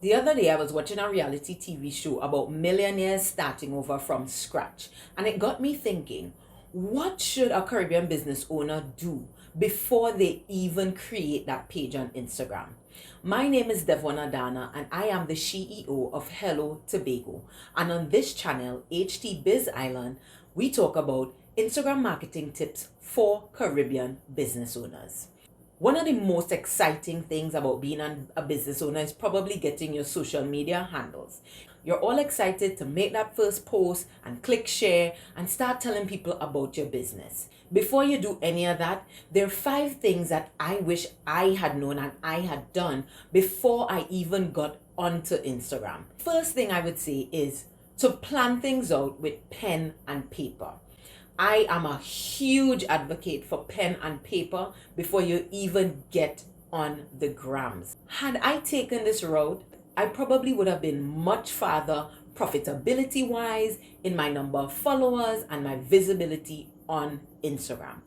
The other day, I was watching a reality TV show about millionaires starting over from scratch, and it got me thinking, what should a Caribbean business owner do before they even create that page on Instagram? My name is Devon Adana, and I am the CEO of Hello Tobago. And on this channel, HT Biz Island, we talk about Instagram marketing tips for Caribbean business owners. One of the most exciting things about being a business owner is probably getting your social media handles. You're all excited to make that first post and click share and start telling people about your business. Before you do any of that, there are 5 things that I wish I had known and I had done before I even got onto Instagram. First thing I would say is to plan things out with pen and paper. I am a huge advocate for pen and paper before you even get on the grams. Had I taken this route, I probably would have been much farther profitability wise in my number of followers and my visibility on Instagram.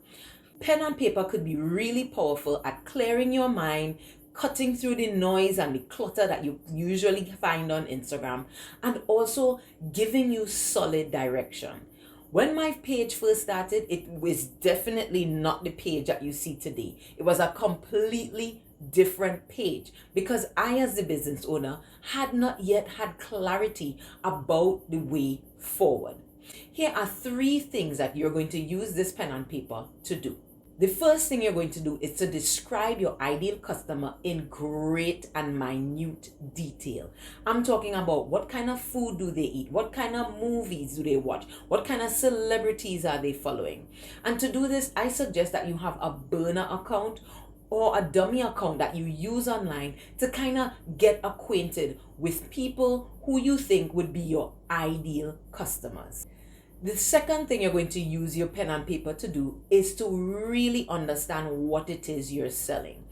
Pen and paper could be really powerful at clearing your mind, cutting through the noise and the clutter that you usually find on Instagram, and also giving you solid direction. When my page first started, it was definitely not the page that you see today. It was a completely different page because I, as the business owner, had not yet had clarity about the way forward. Here are 3 things that you're going to use this pen and paper to do. The first thing you're going to do is to describe your ideal customer in great and minute detail. I'm talking about what kind of food do they eat, what kind of movies do they watch, what kind of celebrities are they following. And to do this, I suggest that you have a burner account or a dummy account that you use online to kind of get acquainted with people who you think would be your ideal customers. The second thing you're going to use your pen and paper to do is to really understand what it is you're selling.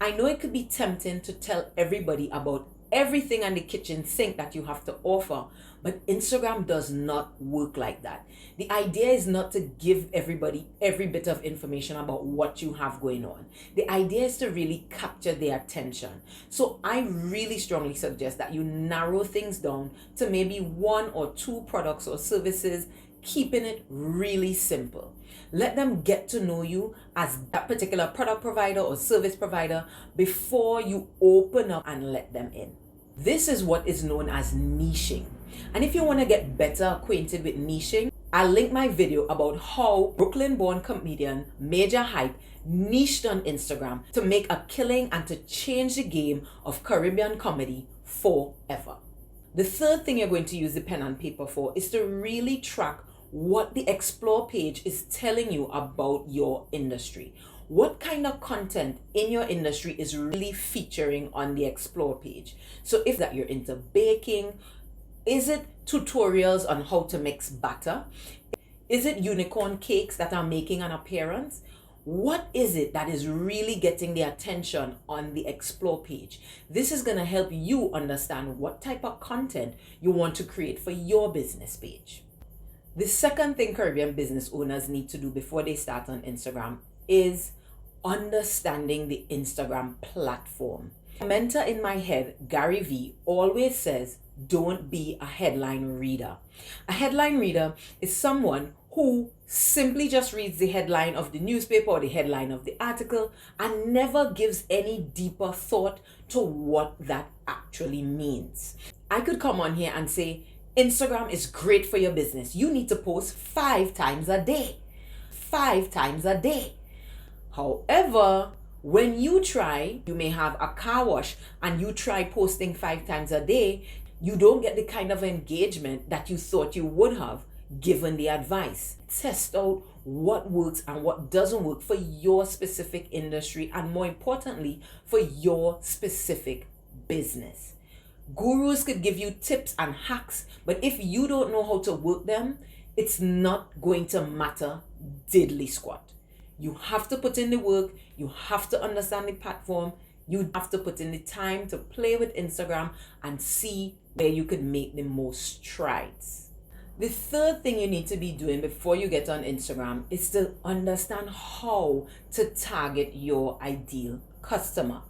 I know it could be tempting to tell everybody about everything on the kitchen sink that you have to offer, but Instagram does not work like that. The idea is not to give everybody every bit of information about what you have going on. The idea is to really capture their attention. So I really strongly suggest that you narrow things down to maybe 1 or 2 products or services, keeping it really simple. Let them get to know you as that particular product provider or service provider before you open up and let them in. This is what is known as niching. And if you want to get better acquainted with niching, I'll link my video about how Brooklyn-born comedian Major Hype niched on Instagram to make a killing and to change the game of Caribbean comedy forever. The third thing you're going to use the pen and paper for is to really track what the Explore page is telling you about your industry. What kind of content in your industry is really featuring on the Explore page? So if that you're into baking, is it tutorials on how to mix batter? Is it unicorn cakes that are making an appearance? What is it that is really getting the attention on the Explore page? This is going to help you understand what type of content you want to create for your business page. The second thing Caribbean business owners need to do before they start on Instagram is understanding the Instagram platform. A mentor in my head, Gary V, always says, don't be a headline reader. A headline reader is someone who simply just reads the headline of the newspaper or the headline of the article and never gives any deeper thought to what that actually means. I could come on here and say, Instagram is great for your business. You need to post 5 times a day. 5 times a day. However, when you may have a car wash and you try posting 5 times a day, you don't get the kind of engagement that you thought you would have given the advice. Test out what works and what doesn't work for your specific industry and, more importantly, for your specific business. Gurus could give you tips and hacks, but if you don't know how to work them, it's not going to matter diddly squat. You have to put in the work, you have to understand the platform, you have to put in the time to play with Instagram and see where you could make the most strides. The third thing you need to be doing before you get on Instagram is to understand how to target your ideal customer.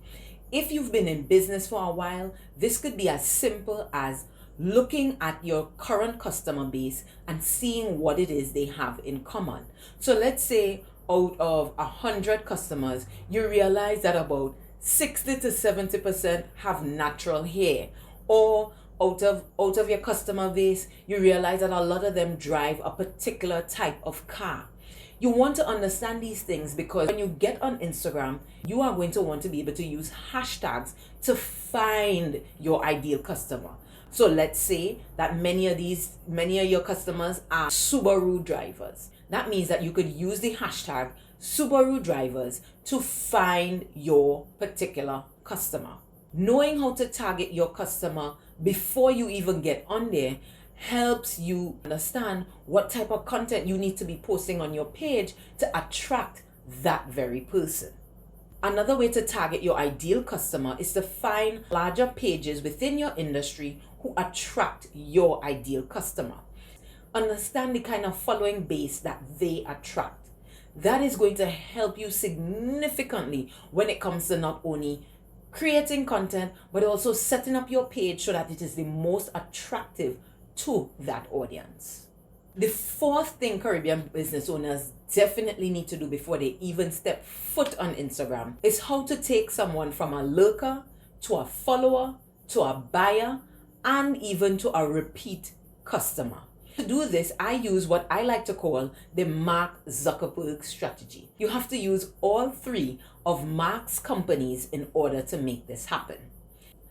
If you've been in business for a while, this could be as simple as looking at your current customer base and seeing what it is they have in common. So let's say out of 100 customers, you realize that about 60 to 70% have natural hair, or out of your customer base, you realize that a lot of them drive a particular type of car. You want to understand these things because when you get on Instagram, you are going to want to be able to use hashtags to find your ideal customer. So let's say that many of your customers are Subaru drivers. That means that you could use the hashtag Subaru drivers to find your particular customer. Knowing how to target your customer before you even get on there helps you understand what type of content you need to be posting on your page to attract that very person. Another way to target your ideal customer is to find larger pages within your industry who attract your ideal customer. Understand the kind of following base that they attract. That is going to help you significantly when it comes to not only creating content, but also setting up your page so that it is the most attractive to that audience. The fourth thing Caribbean business owners definitely need to do before they even step foot on Instagram is how to take someone from a lurker to a follower to a buyer and even to a repeat customer. To do this, I use what I like to call the Mark Zuckerberg strategy. You have to use all three of Mark's companies in order to make this happen.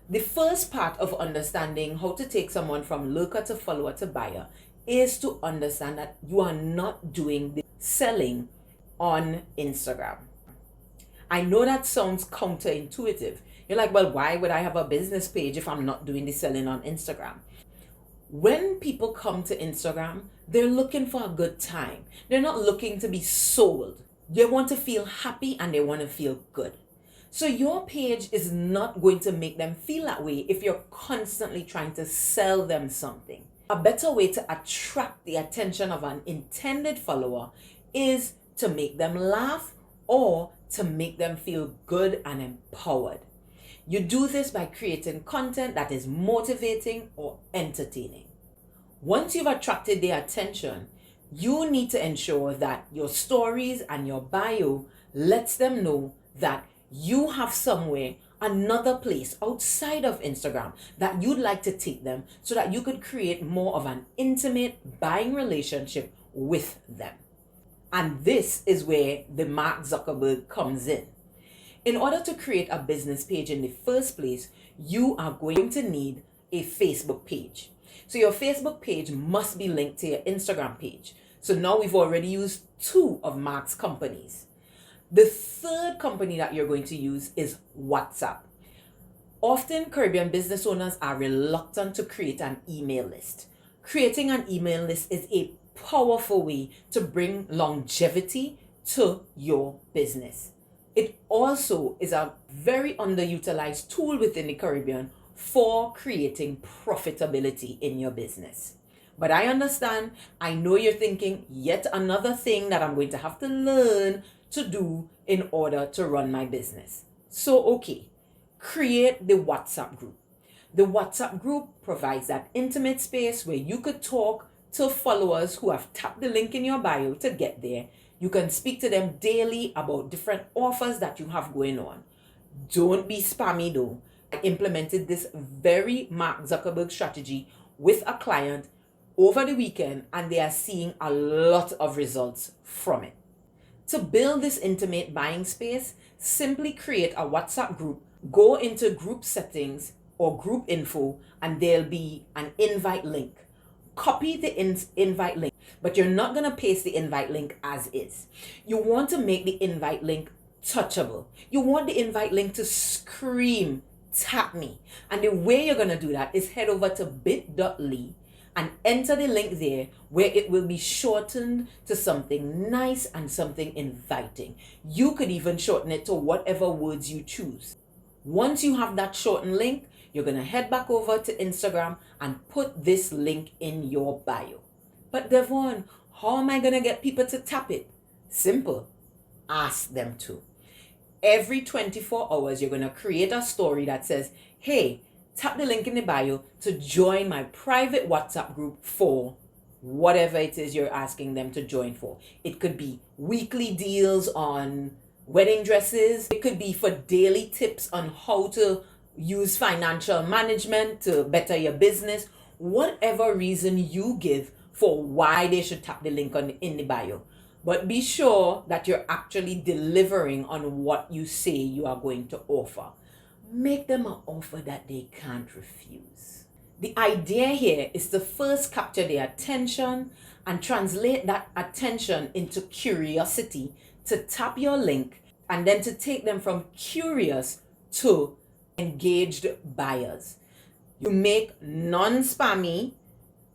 The first part of understanding how to take someone from lurker to follower to buyer is to understand that you are not doing the selling on Instagram. I know that sounds counterintuitive. You're like, well, why would I have a business page if I'm not doing the selling on Instagram? When people come to Instagram, they're looking for a good time. They're not looking to be sold. They want to feel happy and they want to feel good. So your page is not going to make them feel that way if you're constantly trying to sell them something. A better way to attract the attention of an intended follower is to make them laugh or to make them feel good and empowered. You do this by creating content that is motivating or entertaining. Once you've attracted their attention, you need to ensure that your stories and your bio lets them know that you have somewhere, another place outside of Instagram that you'd like to take them so that you could create more of an intimate buying relationship with them. And this is where the Mark Zuckerberg comes in. In order to create a business page in the first place, you are going to need a Facebook page. So your Facebook page must be linked to your Instagram page. So now we've already used two of Mark's companies. The third company that you're going to use is WhatsApp. Often Caribbean business owners are reluctant to create an email list. Creating an email list is a powerful way to bring longevity to your business. It also is a very underutilized tool within the Caribbean for creating profitability in your business. But I understand, I know you're thinking, yet another thing that I'm going to have to learn to do in order to run my business. So, okay, create the WhatsApp group. The WhatsApp group provides that intimate space where you could talk to followers who have tapped the link in your bio to get there. You can speak to them daily about different offers that you have going on. Don't be spammy though. I implemented this very Mark Zuckerberg strategy with a client over the weekend and they are seeing a lot of results from it. To build this intimate buying space, simply create a WhatsApp group, go into group settings or group info, and there'll be an invite link. Copy the invite link, but you're not going to paste the invite link as is. You want to make the invite link touchable. You want the invite link to scream, tap me. And the way you're going to do that is head over to bit.ly and enter the link there where it will be shortened to something nice and something inviting. You could even shorten it to whatever words you choose. Once you have that shortened link, you're going to head back over to Instagram and put this link in your bio. But Devon, how am I going to get people to tap it? Simple. Ask them to. every 24 hours, you're going to create a story that says, hey, tap the link in the bio to join my private WhatsApp group for whatever it is you're asking them to join for. It could be weekly deals on wedding dresses. It could be for daily tips on how to use financial management to better your business. Whatever reason you give for why they should tap the link in the bio. But be sure that you're actually delivering on what you say you are going to offer. Make them an offer that they can't refuse. The idea here is to first capture their attention and translate that attention into curiosity to tap your link, and then to take them from curious to engaged buyers. You make non-spammy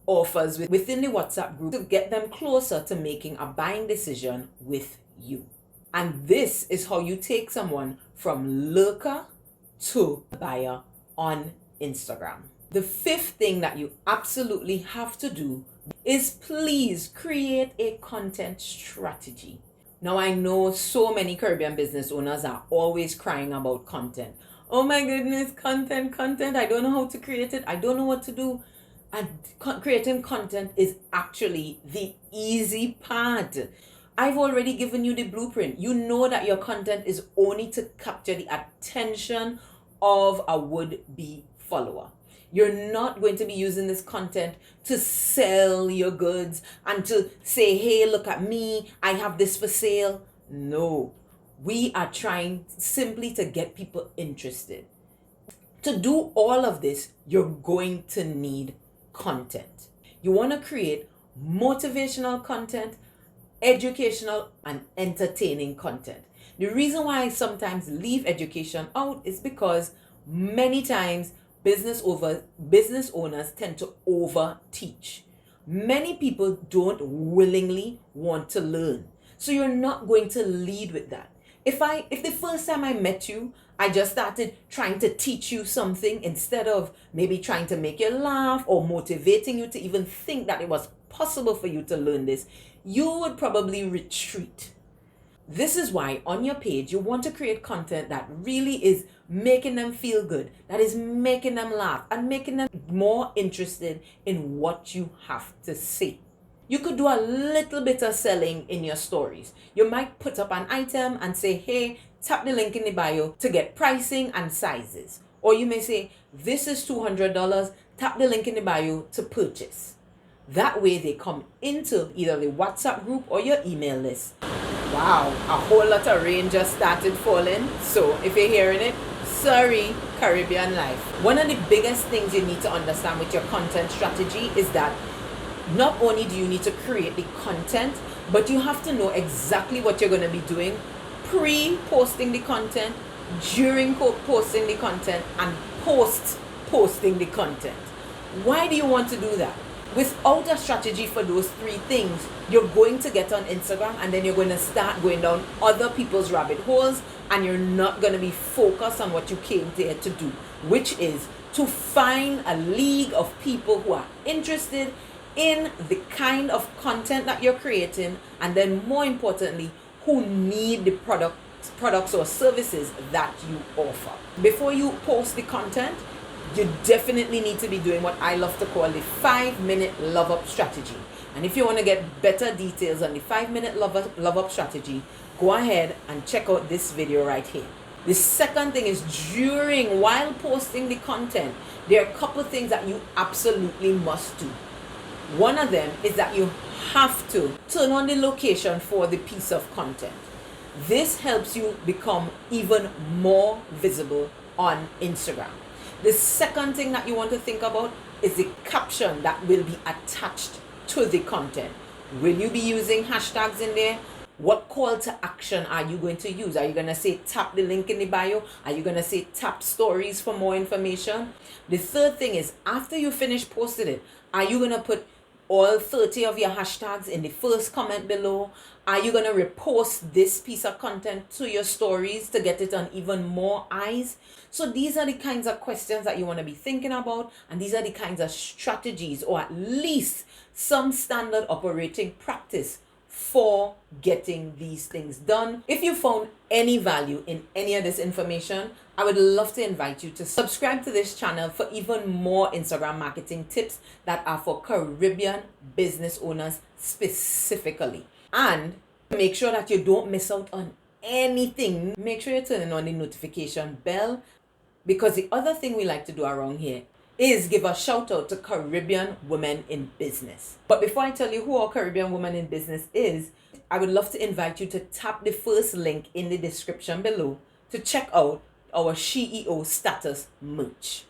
offers within the WhatsApp group to get them closer to making a buying decision with you. And this is how you take someone from lurker to buyer on Instagram. The fifth thing that you absolutely have to do is please create a content strategy. Now, I know so many Caribbean business owners are always crying about content. Oh my goodness, content. I don't know how to create it. I don't know what to do. And creating content is actually the easy part. I've already given you the blueprint. You know that your content is only to capture the attention of a would-be follower. You're not going to be using this content to sell your goods and to say, hey, look at me, I have this for sale. No, we are trying simply to get people interested. To do all of this, you're going to need content. You want to create motivational content, educational and entertaining content. The reason why I sometimes leave education out is because many times business owners tend to over teach. Many people don't willingly want to learn. So you're not going to lead with that. If the first time I met you, I just started trying to teach you something instead of maybe trying to make you laugh or motivating you to even think that it was possible for you to learn this, you would probably retreat. This is why on your page, you want to create content that really is making them feel good, that is making them laugh and making them more interested in what you have to say. You could do a little bit of selling in your stories. You might put up an item and say, hey, tap the link in the bio to get pricing and sizes. Or you may say, this is $200, tap the link in the bio to purchase. That way they come into either the WhatsApp group or your email list. Wow, a whole lot of rain just started falling. So if you're hearing it, sorry, Caribbean life. One of the biggest things you need to understand with your content strategy is that not only do you need to create the content, but you have to know exactly what you're going to be doing pre-posting the content, during posting the content, and post-posting the content. Why do you want to do that? Without a strategy for those three things, you're going to get on Instagram and then you're going to start going down other people's rabbit holes, and you're not going to be focused on what you came there to do, which is to find a league of people who are interested in the kind of content that you're creating, and then more importantly, who need the products or services that you offer. Before you post the content, you definitely need to be doing what I love to call the 5-minute love up strategy. And if you want to get better details on the 5-minute love up strategy, go ahead and check out this video right here. The second thing is, while posting the content, there are a couple of things that you absolutely must do. One of them is that you have to turn on the location for the piece of content. This helps you become even more visible on Instagram. The second thing that you want to think about is the caption that will be attached to the content. Will you be using hashtags in there? What call to action are you going to use? Are you going to say tap the link in the bio? Are you going to say tap stories for more information? The third thing is, after you finish posting it, are you going to put all 30 of your hashtags in the first comment below? Are you going to repost this piece of content to your stories to get it on even more eyes? So these are the kinds of questions that you want to be thinking about, and these are the kinds of strategies, or at least some standard operating practice for getting these things done. If you found any value in any of this information, I would love to invite you to subscribe to this channel for even more Instagram marketing tips that are for Caribbean business owners specifically. And make sure that you don't miss out on anything. Make sure you're turning on the notification bell, because the other thing we like to do around here is give a shout out to Caribbean women in business. But before I tell you who our Caribbean woman in business is, I would love to invite you to tap the first link in the description below to check out our CEO status merch.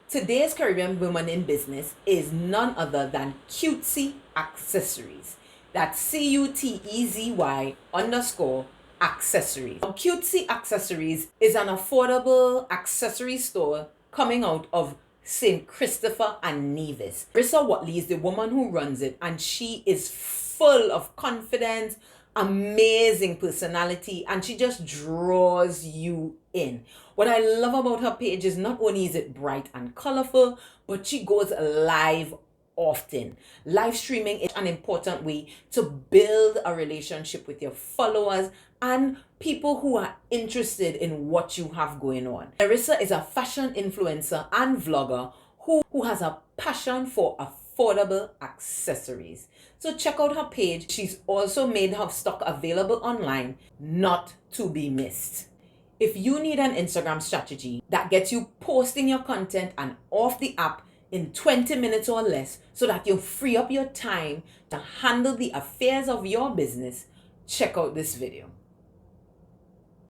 Today's Caribbean woman in business is none other than Cutesy Accessories. That's CUTEZY_accessories. Cutesy Accessories is an affordable accessory store coming out of St. Christopher and Nevis. Rissa Watley is the woman who runs it, and she is full of confidence, amazing personality, and she just draws you in. What I love about her page is not only is it bright and colorful, but she goes live often. Live streaming is an important way to build a relationship with your followers and people who are interested in what you have going on. Larissa is a fashion influencer and vlogger who has a passion for affordable accessories. So check out her page. She's also made her stock available online, not to be missed. If you need an Instagram strategy that gets you posting your content and off the app in 20 minutes or less so that you free up your time to handle the affairs of your business, check out this video.